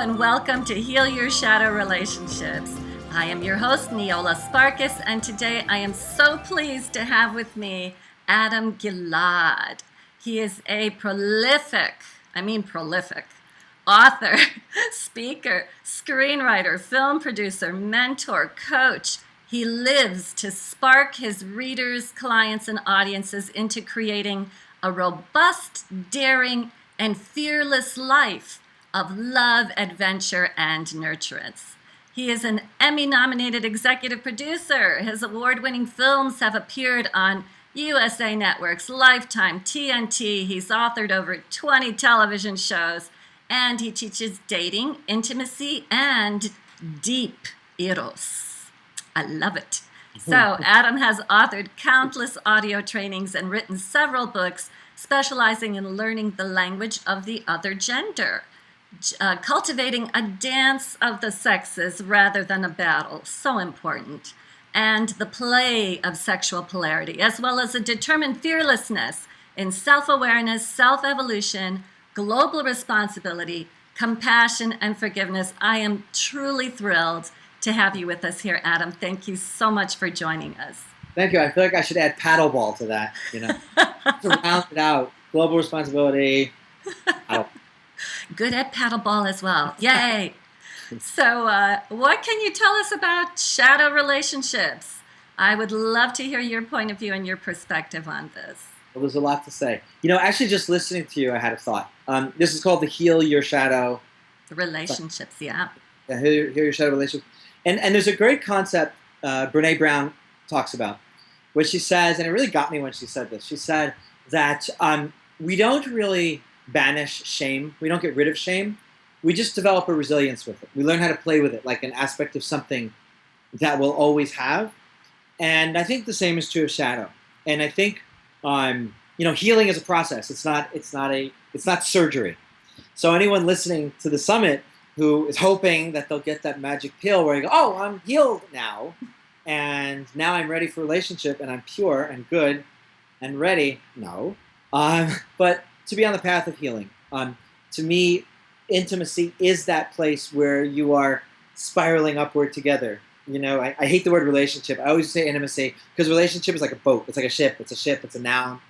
and welcome to Heal Your Shadow Relationships. I am your host, Neola Sparkus, and today I am so pleased to have with me Adam Gilad. He is a prolific author, speaker, screenwriter, film producer, mentor, coach. He lives to spark his readers, clients, and audiences into creating a robust, daring, and fearless life of love, adventure, and nurturance. He is an Emmy-nominated executive producer. His award-winning films have appeared on USA Networks, Lifetime, TNT. He's authored over 20 television shows, and he teaches dating, intimacy, and deep eros. I love it. So Adam has authored countless audio trainings and written several books specializing in learning the language of the other gender, cultivating a dance of the sexes rather than a battle, so important, and the play of sexual polarity, as well as a determined fearlessness in self-awareness, self-evolution, global responsibility, compassion, and forgiveness. I am truly thrilled to have you with us here, Adam. Thank you so much for joining us. Thank you. I feel like I should add paddleball to that, to round it out. Global responsibility. Good at paddleball as well. Yay. So what can you tell us about shadow relationships? I would love to hear your point of view and your perspective on this. Well, there's a lot to say. Actually just listening to you, I had a thought. This is called the Heal Your Shadow. Relationships, yeah. Heal Your Shadow relationship. And there's a great concept Brene Brown talks about, which she says, and it really got me when she said this. She said that we don't really banish shame. We don't get rid of shame. We just develop a resilience with it. We learn how to play with it like an aspect of something that we'll always have. And I think the same is true of shadow. And I think healing is a process. It's not surgery. So anyone listening to the summit who is hoping that they'll get that magic pill where you go, oh, I'm healed now, and now I'm ready for a relationship, and I'm pure and good and ready. No. But to be on the path of healing. To me, intimacy is that place where you are spiraling upward together. I hate the word relationship. I always say intimacy because relationship is like a boat. It's like a ship. It's a ship. It's a noun.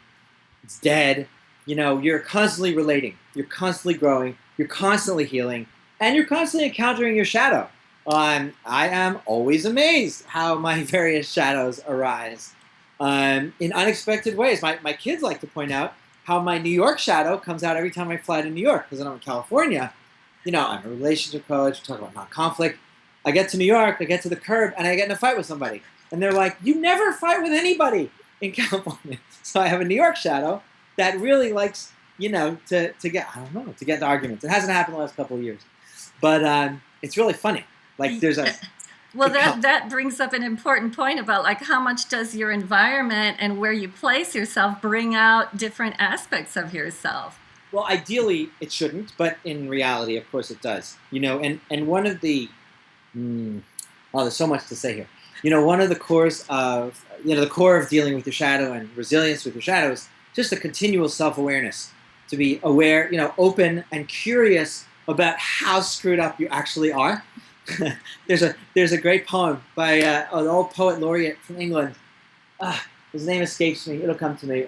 It's dead. You're constantly relating. You're constantly growing. You're constantly healing. And you're constantly encountering your shadow. I am always amazed how my various shadows arise in unexpected ways. My kids like to point out how my New York shadow comes out every time I fly to New York, because I'm in California. I'm a relationship coach, talk about non-conflict. I get to New York, I get to the curb, and I get in a fight with somebody. And they're like, you never fight with anybody in California. So I have a New York shadow that really likes, to get into arguments. It hasn't happened the last couple of years. But it's really funny. Like there's a... Well, that brings up an important point about how much does your environment and where you place yourself bring out different aspects of yourself? Well, ideally it shouldn't, but in reality, of course, it does. And one of the there's so much to say here. One of the cores of the core of dealing with your shadow and resilience with your shadow is just a continual self-awareness. To be aware, open and curious about how screwed up you actually are. There's a great poem by an old poet laureate from England. His name escapes me. It'll come to me.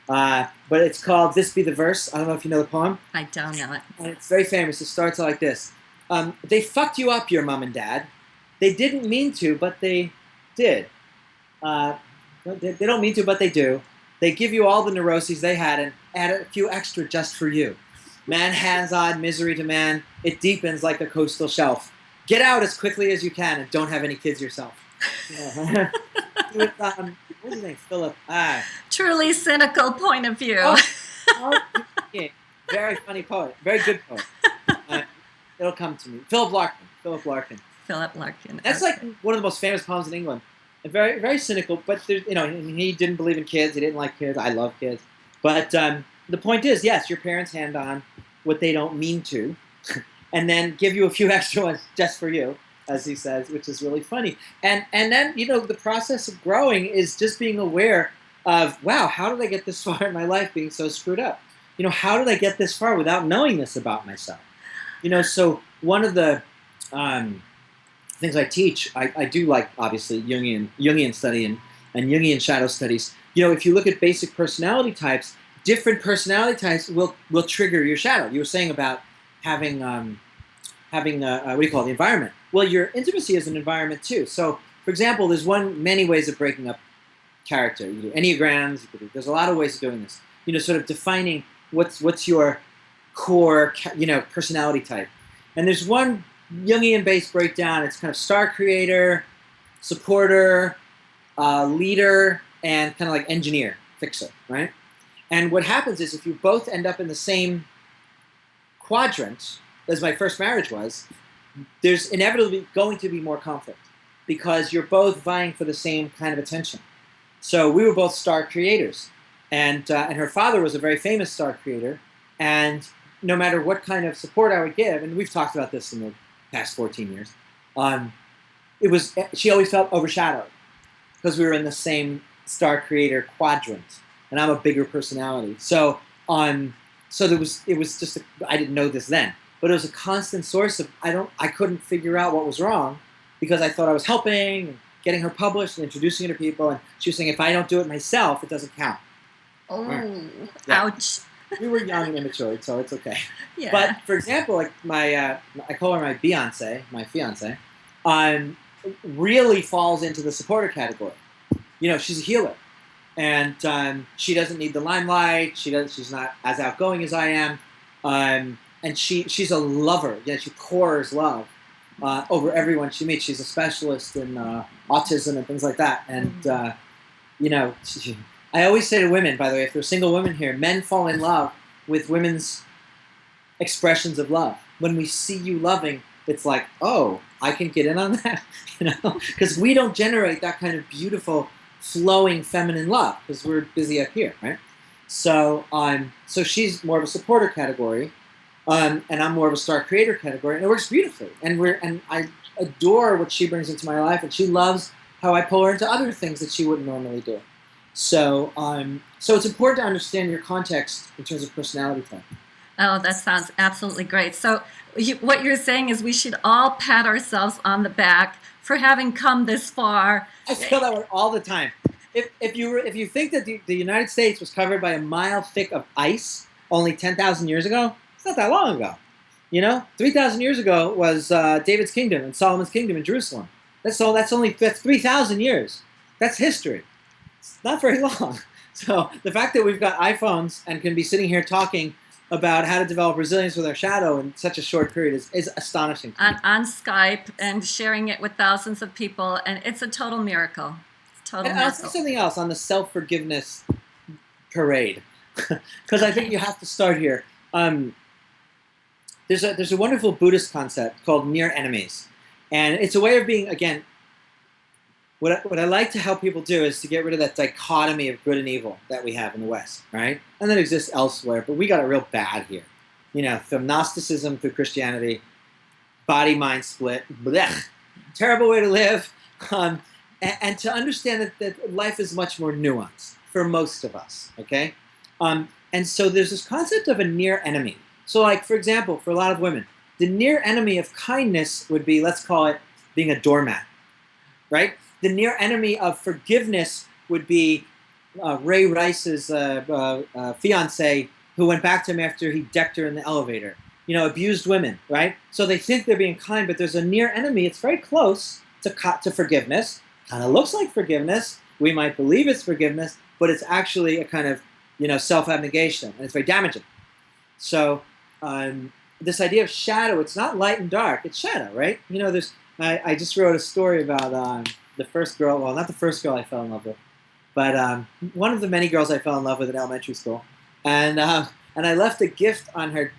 But it's called "This Be the Verse." I don't know if you know the poem. I don't know it. And it's very famous. It starts like this: they fucked you up, your mom and dad. They didn't mean to, but they did. They don't mean to, but they do. They give you all the neuroses they had and add a few extra just for you. Man hands-on, misery to man. It deepens like a coastal shelf. Get out as quickly as you can and don't have any kids yourself. What's his name? Philip. Truly cynical point of view. Very funny poet. Very good poet. It'll come to me. Philip Larkin. That's like one of the most famous poems in England. And very, very cynical, but he didn't believe in kids. He didn't like kids. I love kids. But the point is, yes, your parents hand on what they don't mean to, and then give you a few extra ones just for you, as he says, which is really funny. And then, the process of growing is just being aware of, wow, how did I get this far in my life being so screwed up? how did I get this far without knowing this about myself? So one of the things I teach, I do like, obviously, Jungian study and Jungian shadow studies. If you look at basic personality types, different personality types will trigger your shadow. You were saying about having what do you call it, the environment. Well, your intimacy is an environment too. So, for example, there's many ways of breaking up character. You do enneagrams. There's a lot of ways of doing this. Sort of defining what's your core, personality type. And there's one Jungian-based breakdown. It's kind of star creator, supporter, leader, and kind of like engineer, fixer, right? And what happens is if you both end up in the same quadrant, as my first marriage was, there's inevitably going to be more conflict because you're both vying for the same kind of attention. So we were both star creators, and her father was a very famous star creator, and no matter what kind of support I would give, and we've talked about this in the past 14 years, she always felt overshadowed because we were in the same star creator quadrant, and I'm a bigger personality. So it was just I didn't know this then, but it was a constant source of I couldn't figure out what was wrong because I thought I was helping and getting her published and introducing her to people, and she was saying if I don't do it myself, it doesn't count. Oh, right. Ouch. We were young and immature, so it's okay. Yeah. But for example, like I call her my Beyonce, my fiance, really falls into the supporter category. She's a healer, and she doesn't need the limelight. She's not as outgoing as I am, and she's a lover. She pours love over everyone she meets. She's a specialist in autism and things like that. And I always say to women, by the way, if there's single women here, men fall in love with women's expressions of love. When we see you loving, it's like, oh, I can get in on that, because we don't generate that kind of beautiful, flowing feminine love because we're busy up here, right? So she's more of a supporter category, and I'm more of a star creator category, and it works beautifully. And I adore what she brings into my life, and she loves how I pull her into other things that she wouldn't normally do. So it's important to understand your context in terms of personality type. Oh, that sounds absolutely great. So what you're saying is we should all pat ourselves on the back for having come this far. I feel that way all the time. If you think that the United States was covered by a mile thick of ice only 10,000 years ago, it's not that long ago. 3,000 years ago was David's kingdom and Solomon's kingdom in Jerusalem. That's 3,000 years. That's history. It's not very long. So the fact that we've got iPhones and can be sitting here talking about how to develop resilience with our shadow in such a short period is astonishing. On Skype and sharing it with thousands of people, and it's a total miracle. And I'll say something else on the self-forgiveness parade, because I think you have to start here. There's a wonderful Buddhist concept called near enemies, and it's a way of being, again, what I like to help people do is to get rid of that dichotomy of good and evil that we have in the West, right? And that exists elsewhere, but we got it real bad here. From Gnosticism through Christianity, body-mind split, blech, terrible way to live, and to understand that life is much more nuanced for most of us, okay? And so there's this concept of a near enemy. So like, for example, for a lot of women, the near enemy of kindness would be, let's call it, being a doormat, right? The near enemy of forgiveness would be Ray Rice's fiance who went back to him after he decked her in the elevator. Abused women, right? So they think they're being kind, but there's a near enemy. It's very close to forgiveness. Kind of looks like forgiveness. We might believe it's forgiveness, but it's actually a kind of self-abnegation, and it's very damaging. So this idea of shadow, it's not light and dark. It's shadow, right? I just wrote a story about the first girl, well, not the first girl I fell in love with, but one of the many girls I fell in love with in elementary school. And I left a gift on her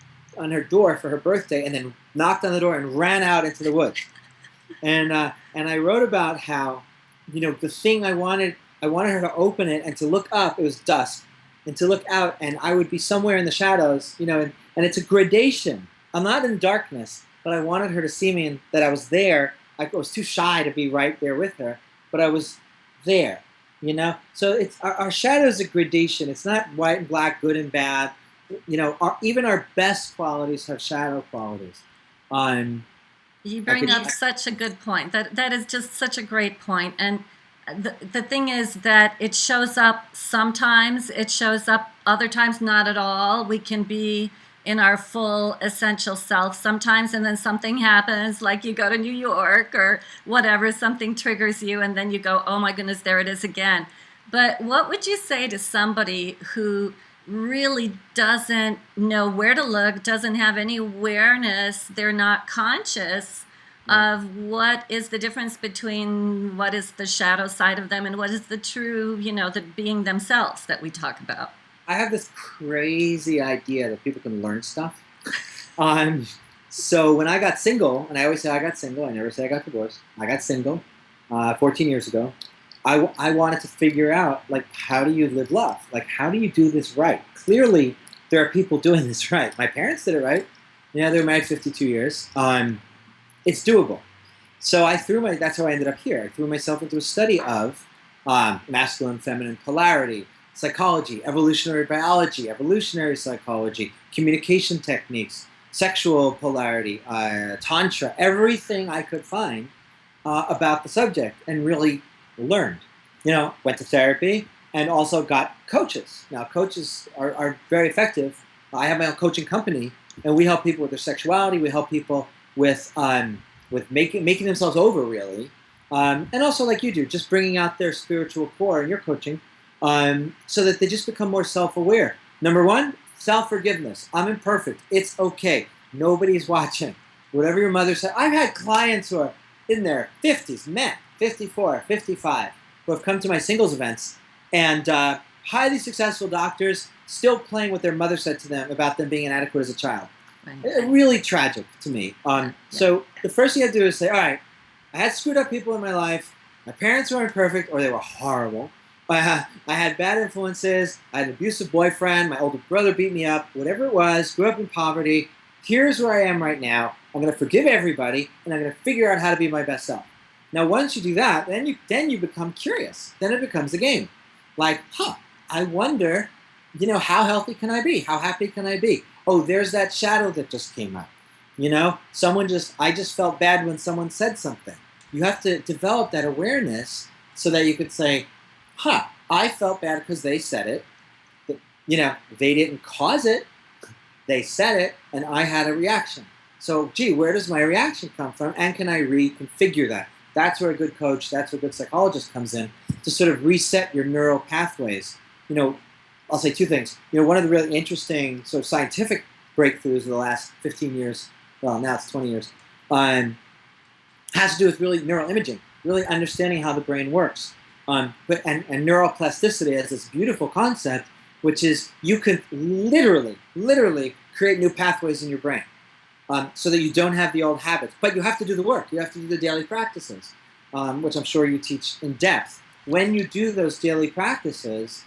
door for her birthday, and then knocked on the door and ran out into the woods. And I wrote about how, the thing I wanted her to open it and to look up, it was dusk, and to look out, and I would be somewhere in the shadows, and it's a gradation. I'm not in darkness, but I wanted her to see me and that I was there. I was too shy to be right there with her, but I was there, So it's our shadow is a gradation. It's not white and black, good and bad. even our best qualities have shadow qualities. Um, You I bring could, up such a good point. That is just such a great point. And the thing is that it shows up sometimes, it shows up other times, not at all. We can be in our full essential self sometimes, and then something happens, like you go to New York or whatever, something triggers you, and then you go, oh my goodness, there it is again. But what would you say to somebody who really doesn't know where to look, doesn't have any awareness, they're not conscious right. of what is the difference between what is the shadow side of them and what is the true, the being themselves that we talk about? I have this crazy idea that people can learn stuff. Um, so when I got single, and I always say I got single, I never say I got divorced. I got single 14 years ago. I wanted to figure out, like, how do you live love? Like, how do you do this right? Clearly, there are people doing this right. My parents did it right. They were married 52 years. It's doable. So that's how I ended up here. I threw myself into a study of masculine, feminine polarity, psychology, evolutionary biology, evolutionary psychology, communication techniques, sexual polarity, tantra, everything I could find about the subject, and really learned. Went to therapy and also got coaches. Now, coaches are very effective. I have my own coaching company, and we help people with their sexuality. We help people with making themselves over, really, and also, like you do, just bringing out their spiritual core in your coaching, so that they just become more self-aware. Number one, self-forgiveness. I'm imperfect. It's okay. Nobody's watching. Whatever your mother said. I've had clients who are in their 50s, men, 54, 55, who have come to my singles events, and highly successful doctors still playing what their mother said to them about them being inadequate as a child. Really tragic to me. So the first thing you have to do is say, all right, I had screwed up people in my life. My parents weren't perfect, or they were horrible. I had bad influences. I had an abusive boyfriend. My older brother beat me up. Whatever it was, grew up in poverty. Here's where I am right now. I'm going to forgive everybody, and I'm going to figure out how to be my best self. Now, once you do that, then you become curious. Then it becomes a game. Like, I wonder, how healthy can I be? How happy can I be? Oh, there's that shadow that just came up. I just felt bad when someone said something. You have to develop that awareness so that you could say, I felt bad because they said it. They didn't cause it. They said it, and I had a reaction. So, where does my reaction come from? And can I reconfigure that? That's where a good coach, that's where a good psychologist comes in, to sort of reset your neural pathways. I'll say two things. One of the really interesting sort of scientific breakthroughs of the last 15 years, well, now it's 20 years, has to do with really neural imaging, really understanding how the brain works. And neuroplasticity is this beautiful concept, which is you could literally create new pathways in your brain, so that you don't have the old habits. But you have to do the work. You have to do the daily practices, which I'm sure you teach in depth. When you do those daily practices,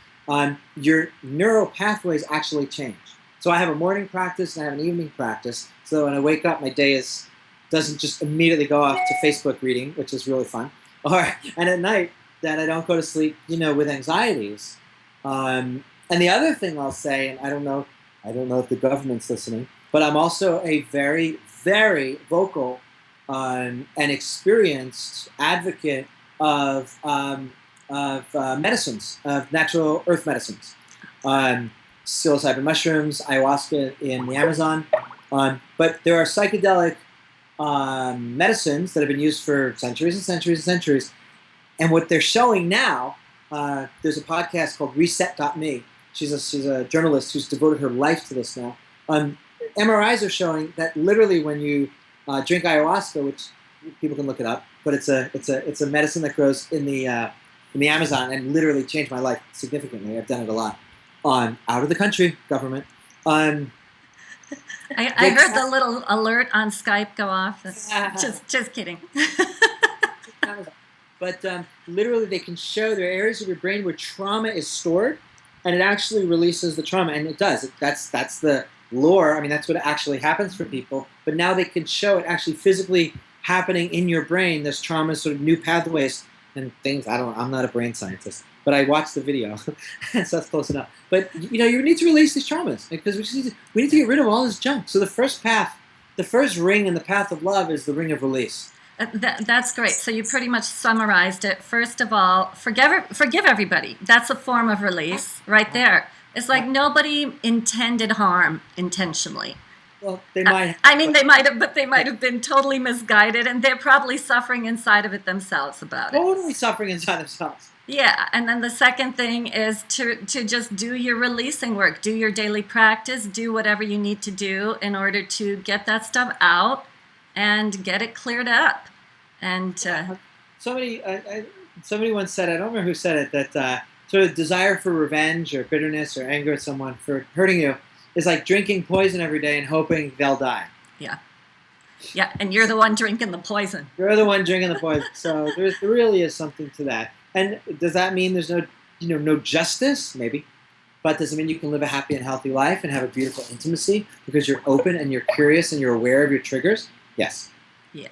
your neural pathways actually change. So I have a morning practice and I have an evening practice. So when I wake up, my day doesn't just immediately go off to Facebook reading, which is really fun. And at night, that I don't go to sleep, with anxieties. And the other thing I'll say, and I don't know if the government's listening, but I'm also a very, very vocal and experienced advocate of medicines, of natural earth medicines. Psilocybin mushrooms, ayahuasca in the Amazon. But there are psychedelic medicines that have been used for centuries and centuries and centuries. And what they're showing now, there's a podcast called Reset.me. She's a journalist who's devoted her life to this now. MRIs are showing that literally when you drink ayahuasca, which people can look it up, but it's a medicine that grows in the Amazon and literally changed my life significantly. I've done it a lot. Out of the country, government. I heard the little alert on Skype go off. Just kidding. But literally, they can show there are areas of your brain where trauma is stored, and it actually releases the trauma, and it does. That's the lore. I mean, that's what actually happens for people. But now they can show it actually physically happening in your brain. There's trauma, sort of new pathways and things. I'm not a brain scientist, but I watched the video, so that's close enough. But you need to release these traumas because we need to get rid of all this junk. So the first path, the first ring in the path of love is the ring of release. That's great. So you pretty much summarized it. First of all, forgive everybody. That's a form of release right there. It's like nobody intended harm intentionally. Well, they might. I mean, they might have, but they might have been totally misguided, and they're probably suffering inside of it themselves about it. Totally suffering inside themselves. Yeah, and then the second thing is to just do your releasing work, do your daily practice, do whatever you need to do in order to get that stuff out and get it cleared up. And somebody once said, I don't remember who said it, that sort of desire for revenge or bitterness or anger at someone for hurting you is like drinking poison every day and hoping they'll die. Yeah. Yeah, and you're the one drinking the poison. You're the one drinking the poison. So there really is something to that. And does that mean there's no justice? Maybe. But does it mean you can live a happy and healthy life and have a beautiful intimacy because you're open and you're curious and you're aware of your triggers? Yes. Yeah,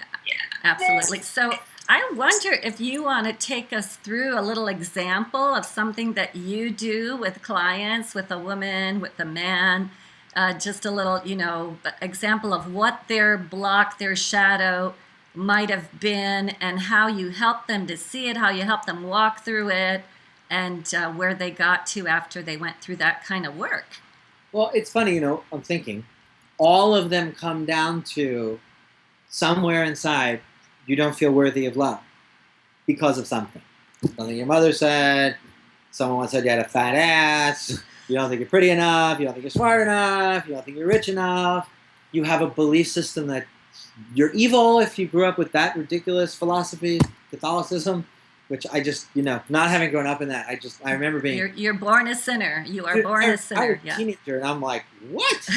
absolutely. So I wonder if you want to take us through a little example of something that you do with clients, with a woman, with a man, just a little, example of what their block, their shadow might have been and how you help them to see it, how you help them walk through it, and where they got to after they went through that kind of work. Well, it's funny, I'm thinking all of them come down to somewhere inside you don't feel worthy of love because of something. Something your mother said, someone once said you had a fat ass, you don't think you're pretty enough, you don't think you're smart enough, you don't think you're rich enough, you have a belief system that you're evil if you grew up with that ridiculous philosophy, Catholicism, which I just, not having grown up in that, I remember being... You're born a sinner. You are born a sinner. I was a teenager, and I'm like, what?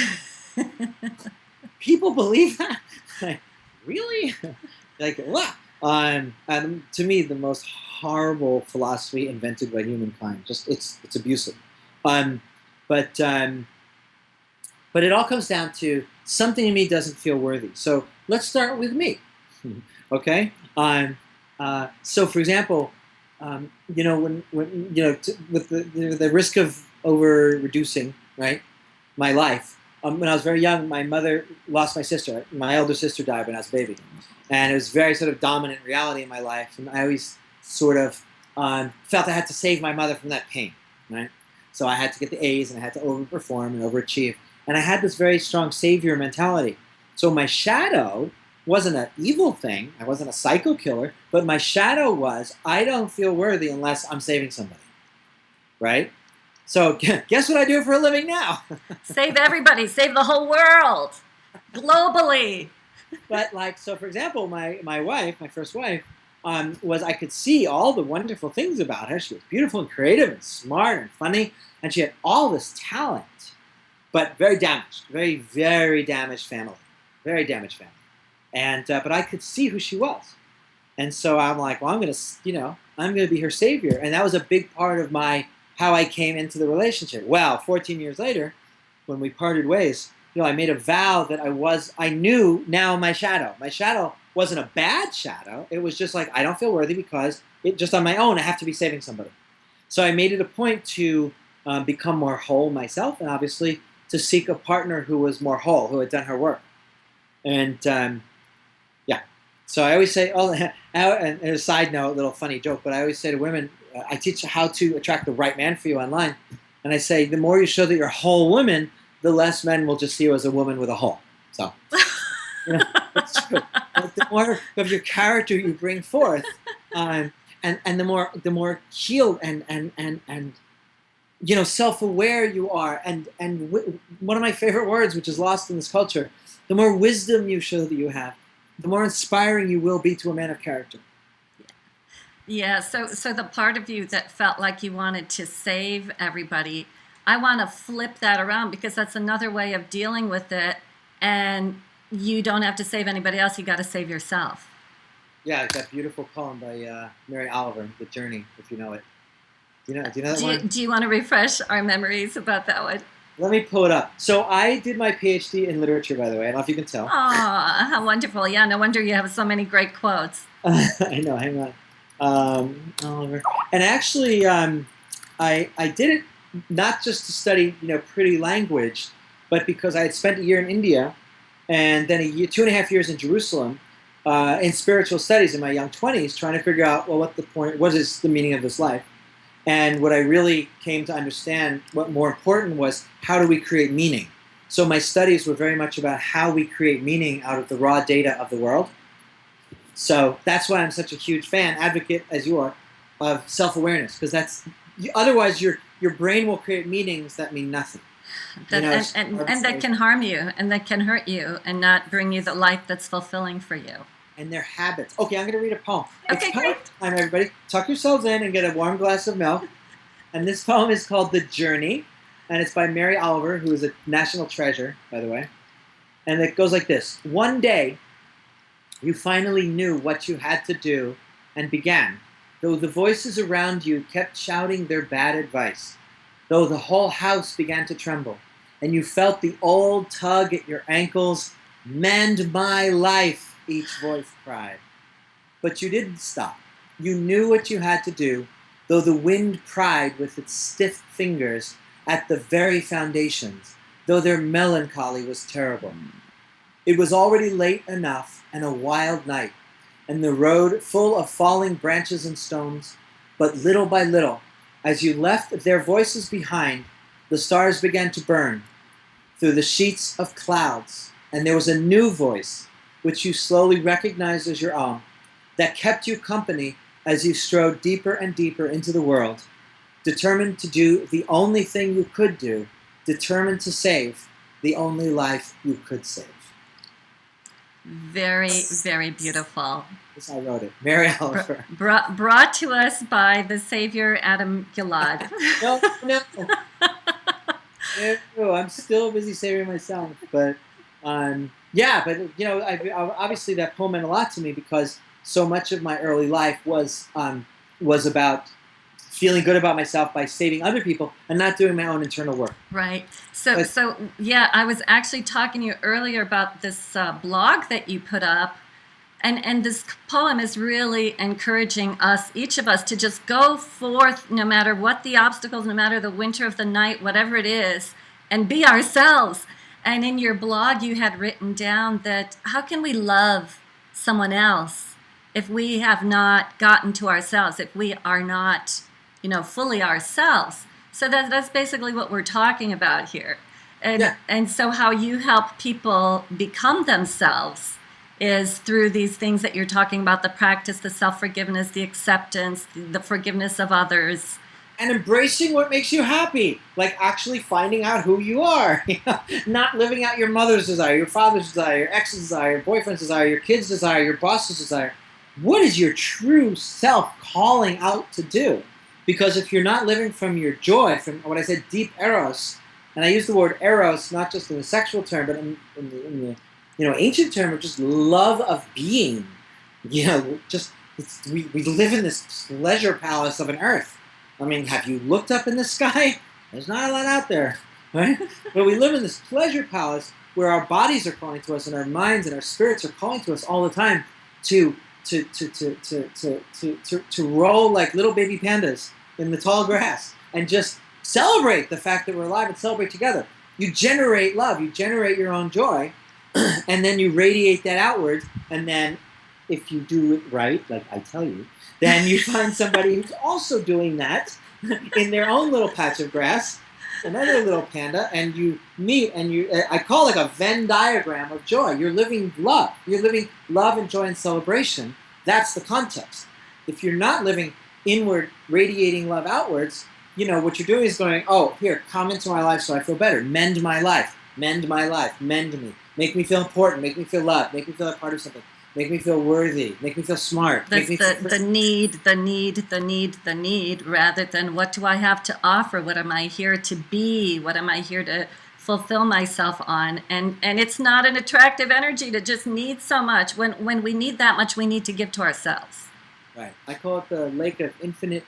People believe that? Like, really? Like, what? And to me, the most horrible philosophy invented by humankind. Just it's abusive. But it all comes down to something in me doesn't feel worthy. So let's start with me. Okay. So for example, when with the risk of over reducing, right, my life. When I was very young, my mother lost my sister. My elder sister died when I was a baby. And it was very sort of dominant reality in my life. And I always sort of felt I had to save my mother from that pain, right? So I had to get the A's and I had to overperform and overachieve. And I had this very strong savior mentality. So my shadow wasn't an evil thing. I wasn't a psycho killer. But my shadow was, I don't feel worthy unless I'm saving somebody, right? So guess what I do for a living now? Save everybody. Save the whole world. Globally. But so for example, my wife, my first wife, I could see all the wonderful things about her. She was beautiful and creative and smart and funny. And she had all this talent, but very damaged, very, very damaged family. Very damaged family. And but I could see who she was. And so I'm like, well, I'm going to be her savior. And that was a big part of how I came into the relationship. Well, 14 years later, when we parted ways, I made a vow that I knew now my shadow. My shadow wasn't a bad shadow. It was just like, I don't feel worthy because just on my own, I have to be saving somebody. So I made it a point to become more whole myself and obviously to seek a partner who was more whole, who had done her work. And so I always say, and a side note, a little funny joke, but I always say to women, I teach how to attract the right man for you online. And I say, the more you show that you're a whole woman, the less men will just see you as a woman with a hole. So, it's true. But the more of your character you bring forth, and the more healed and self-aware you are, and one of my favorite words, which is lost in this culture, the more wisdom you show that you have, the more inspiring you will be to a man of character. Yeah, so the part of you that felt like you wanted to save everybody, I want to flip that around because that's another way of dealing with it. And you don't have to save anybody else. You got to save yourself. Yeah, it's that beautiful poem by Mary Oliver, The Journey, if you know it. Do you know that one? Do you want to refresh our memories about that one? Let me pull it up. So I did my PhD in literature, by the way. I don't know if you can tell. Oh, how wonderful. Yeah, no wonder you have so many great quotes. I know, hang on. Oliver. And actually, I did it not just to study, pretty language, but because I had spent a year in India and then 2.5 years in Jerusalem in spiritual studies in my young 20s, trying to figure out, well, what is the meaning of this life? And what I really came to understand, what more important was, how do we create meaning? So my studies were very much about how we create meaning out of the raw data of the world. So that's why I'm such a huge advocate, as you are, of self-awareness, because otherwise your brain will create meanings that mean nothing. And that can harm you, and that can hurt you, and not bring you the life that's fulfilling for you. And their habits. Okay, I'm going to read a poem. Okay, it's great. Time, everybody. Tuck yourselves in and get a warm glass of milk. And this poem is called The Journey, and it's by Mary Oliver, who is a national treasure, by the way. And it goes like this. One day, you finally knew what you had to do and began, though the voices around you kept shouting their bad advice, though the whole house began to tremble, and you felt the old tug at your ankles. Mend my life, each voice cried. But you didn't stop. You knew what you had to do, though the wind pried with its stiff fingers at the very foundations, though their melancholy was terrible. It was already late enough and a wild night, and the road full of falling branches and stones. But little by little, as you left their voices behind, the stars began to burn through the sheets of clouds, and there was a new voice, which you slowly recognized as your own, that kept you company as you strode deeper and deeper into the world, determined to do the only thing you could do, determined to save the only life you could save. Very, very beautiful. Yes, I wrote it. Mary Oliver. Brought to us by the Savior Adam Gilad. No. No, I'm still busy saving myself. But, obviously that poem meant a lot to me because so much of my early life was about feeling good about myself by saving other people and not doing my own internal work. Right. So I was actually talking to you earlier about this blog that you put up, and this poem is really encouraging us, each of us, to just go forth, no matter what the obstacles, no matter the winter of the night, whatever it is, and be ourselves. And in your blog, you had written down that how can we love someone else if we have not gotten to ourselves, if we are not fully ourselves. So that's basically what we're talking about here. And so how you help people become themselves is through these things that you're talking about, the practice, the self-forgiveness, the acceptance, the forgiveness of others. And embracing what makes you happy, like actually finding out who you are. Not living out your mother's desire, your father's desire, your ex's desire, your boyfriend's desire, your kid's desire, your boss's desire. What is your true self calling out to do? Because if you're not living from your joy, from what I said, deep eros, and I use the word eros not just in the sexual term, but in the ancient term of just love of being. We live in this pleasure palace of an earth. I mean, have you looked up in the sky? There's not a lot out there, right? But we live in this pleasure palace where our bodies are calling to us, and our minds and our spirits are calling to us all the time to roll like little baby pandas in the tall grass and just celebrate the fact that we're alive and celebrate together. You generate love, you generate your own joy, and then you radiate that outward. And then if you do it right, like I tell you, then you find somebody who's also doing that in their own little patch of grass, another little panda, and you meet, and I call it like a Venn diagram of joy. You're living love. You're living love and joy and celebration. That's the context. If you're not living inward, radiating love outwards, what you're doing is going, oh, here, come into my life so I feel better. Mend my life. Mend my life. Mend me. Make me feel important. Make me feel loved. Make me feel a part of something. Make me feel worthy. Make me feel smart. That's the need, rather than what do I have to offer? What am I here to be? What am I here to fulfill myself on? And it's not an attractive energy to just need so much. When we need that much, we need to give to ourselves. Right. I call it the lake of infinite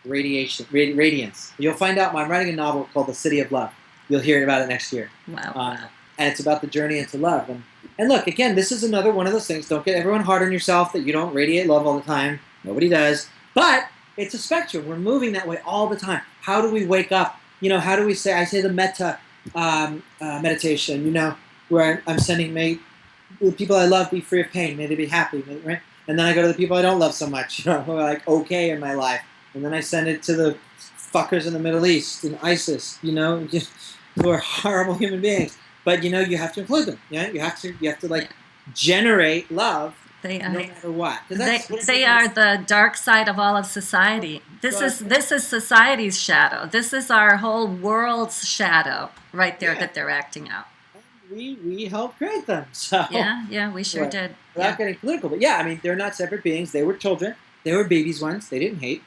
radiance. You'll find out I'm writing a novel called The City of Love. You'll hear about it next year. Wow. And it's about the journey into love. And look, again, this is another one of those things. Don't get everyone hard on yourself that you don't radiate love all the time. Nobody does. But it's a spectrum. We're moving that way all the time. How do we wake up? How do we say, I say the metta meditation, where I'm sending the people I love be free of pain, may they be happy, right? And then I go to the people I don't love so much, who are like okay in my life. And then I send it to the fuckers in the Middle East and ISIS, who are horrible human beings. But you have to include them. Yeah, you have to like generate love. They are, no matter what. They are the dark side of all of society. This is society's shadow. This is our whole world's shadow right there that they're acting out. We helped create them. So yeah, we sure did. Without getting political, but they're not separate beings. They were children. They were babies once. They didn't hate.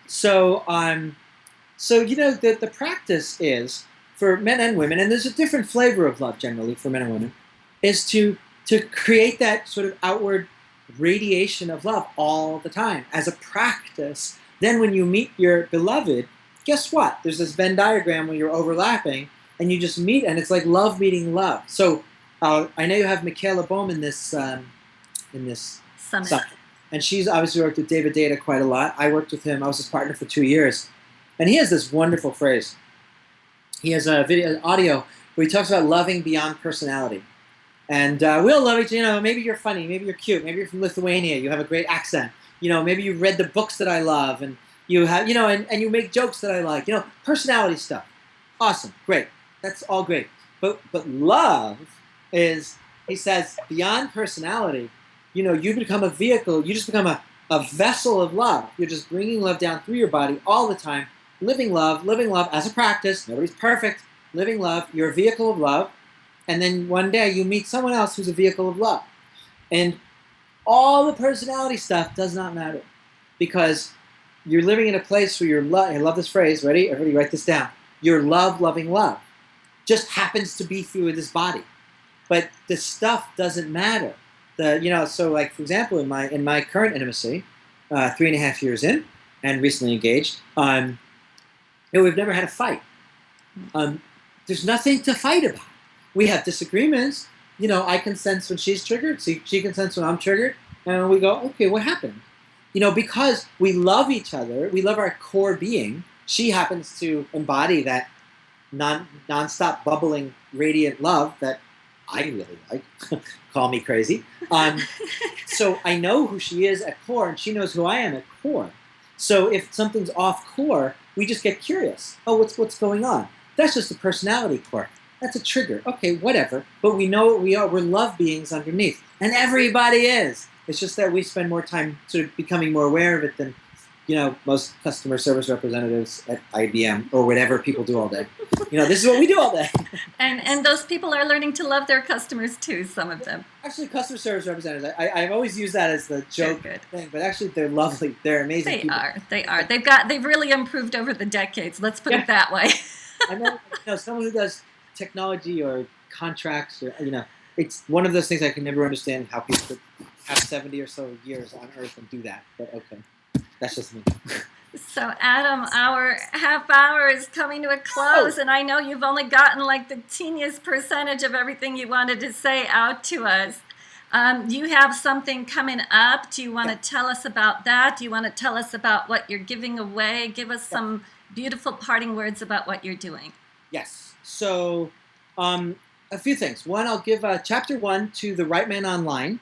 So the practice is for men and women, and there's a different flavor of love generally for men and women, is to create that sort of outward radiation of love all the time as a practice. Then when you meet your beloved, guess what? There's this Venn diagram where you're overlapping, and you just meet, and it's like love meeting love. So I know you have Michaela Bohm in this summit. And she's obviously worked with David Deida quite a lot. I worked with him. I was his partner for 2 years. And he has this wonderful phrase. He has a audio where he talks about loving beyond personality. And we all love each other. Maybe you're funny. Maybe you're cute. Maybe you're from Lithuania. You have a great accent. Maybe you've read the books that I love. And you have, and you make jokes that I like. Personality stuff. Awesome. Great. That's all great. But love is, he says, beyond personality. You become a vehicle. You just become a vessel of love. You're just bringing love down through your body all the time. Living love as a practice. Nobody's perfect. Living love. You're a vehicle of love. And then one day you meet someone else who's a vehicle of love. And all the personality stuff does not matter. Because you're living in a place where you're I love this phrase. Ready? Everybody write this down. You're loving love. Just happens to be through this body. But the stuff doesn't matter. So like, for example, in my current intimacy, 3.5 years in, and recently engaged, we've never had a fight. There's nothing to fight about. We have disagreements. I can sense when she's triggered. She can sense when I'm triggered. And we go, okay, what happened? Because we love each other. We love our core being. She happens to embody that non-stop bubbling, radiant love that I really like. Call me crazy. So I know who she is at core, and she knows who I am at core. So if something's off core, we just get curious. Oh, what's going on? That's just a personality quirk. That's a trigger. Okay, whatever. But we know what we are. We're love beings underneath. And everybody is. It's just that we spend more time sort of becoming more aware of it than, most customer service representatives at IBM or whatever people do all day. This is what we do all day. And those people are learning to love their customers too, some of them. Actually, customer service representatives, I've always used that as the joke thing, but actually they're lovely. They're amazing people. They are. They've really improved over the decades. Let's put it that way. I know someone who does technology or contracts, or it's one of those things I can never understand how people could have 70 or so years on Earth and do that. But okay, that's just me. So Adam, our half hour is coming to a close, and I know you've only gotten like the teeniest percentage of everything you wanted to say out to us. You have something coming up. Do you want to tell us about that? Do you want to tell us about what you're giving away? Give us some beautiful parting words about what you're doing. Yes. So a few things. One, I'll give chapter 1 to The Right Man Online,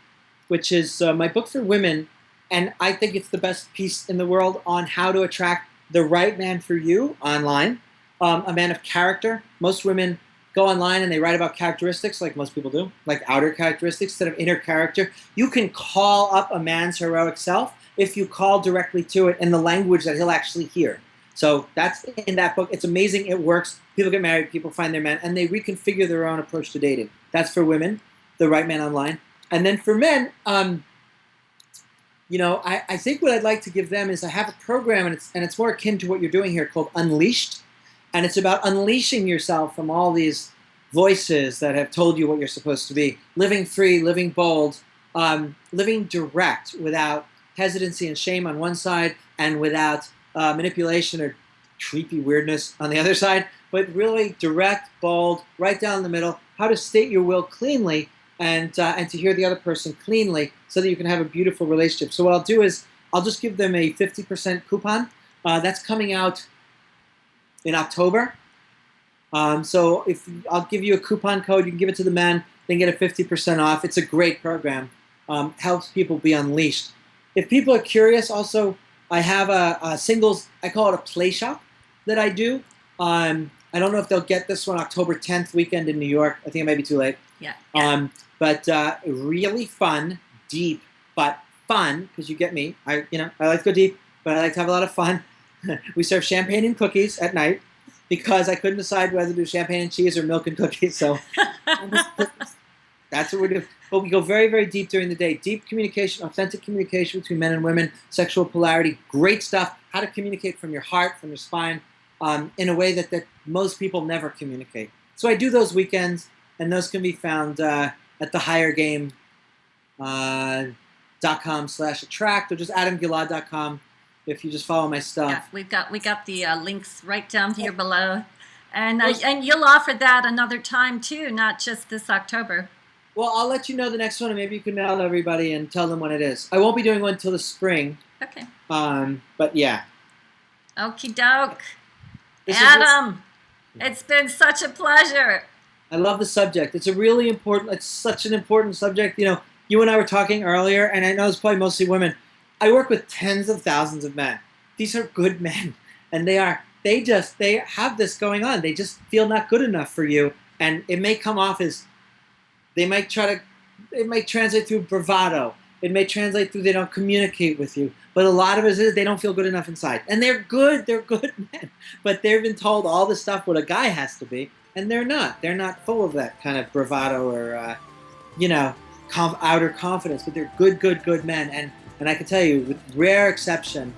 which is my book for women. And I think it's the best piece in the world on how to attract the right man for you online. A man of character. Most women go online and they write about characteristics like most people do, like outer characteristics instead of inner character. You can call up a man's heroic self if you call directly to it in the language that he'll actually hear. So that's in that book. It's amazing. It works. People get married. People find their man. And they reconfigure their own approach to dating. That's for women, The Right Man Online. And then for men, I think what I'd like to give them is I have a program, and it's more akin to what you're doing here, called Unleashed. And it's about unleashing yourself from all these voices that have told you what you're supposed to be. Living free, living bold, living direct without hesitancy and shame on one side and without manipulation or creepy weirdness on the other side, but really direct, bold, right down the middle, how to state your will cleanly and to hear the other person cleanly so that you can have a beautiful relationship. So what I'll do is I'll just give them a 50% coupon. That's coming out in October. So if I'll give you a coupon code, you can give it to the men, then get a 50% off. It's a great program. Helps people be unleashed. If people are curious, also, I have a singles, I call it a play shop that I do. I don't know if they'll get this one October 10th weekend in New York. I think it might be too late. Yeah. But really fun, deep, but fun, because you get me. I like to go deep, but I like to have a lot of fun. We serve champagne and cookies at night because I couldn't decide whether to do champagne and cheese or milk and cookies. So that's what we do. But we go very, very deep during the day. Deep communication, authentic communication between men and women, sexual polarity, great stuff. How to communicate from your heart, from your spine, in a way that most people never communicate. So I do those weekends, and those can be found at thehighergame.com/attract or just adamgilad.com if you just follow my stuff. Yeah, we got the links right down here below. And you'll offer that another time too, not just this October. Well, I'll let you know the next one, and maybe you can mail to everybody and tell them when it is. I won't be doing one until the spring. Okay. But yeah. Okie doke. Adam, it's been such a pleasure. I love the subject. It's such an important subject. You know, you and I were talking earlier, and I know it's probably mostly women. I work with tens of thousands of men. These are good men, and they have this going on. They just feel not good enough for you, and it may come off as it might translate through bravado. It may translate through they don't communicate with you. But a lot of it is they don't feel good enough inside. And they're good men. But they've been told all the stuff what a guy has to be, and they're not. They're not full of that kind of bravado or, outer confidence. But they're good men. And I can tell you, with rare exception,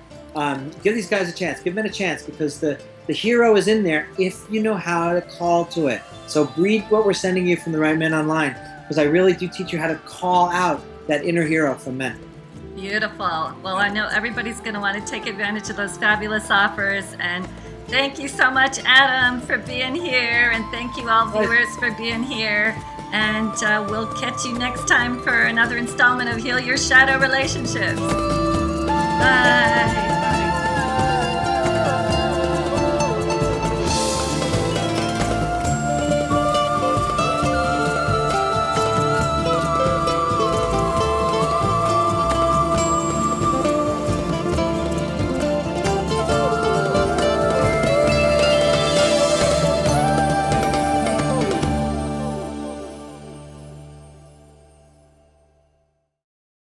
give these guys a chance. Give men a chance, because the hero is in there if you know how to call to it. So read what we're sending you from the Right Men Online, because I really do teach you how to call out that inner hero from men. Beautiful. Well, I know everybody's going to want to take advantage of those fabulous offers. And thank you so much, Adam, for being here. And thank you all viewers for being here. And we'll catch you next time for another installment of Heal Your Shadow Relationships. Bye.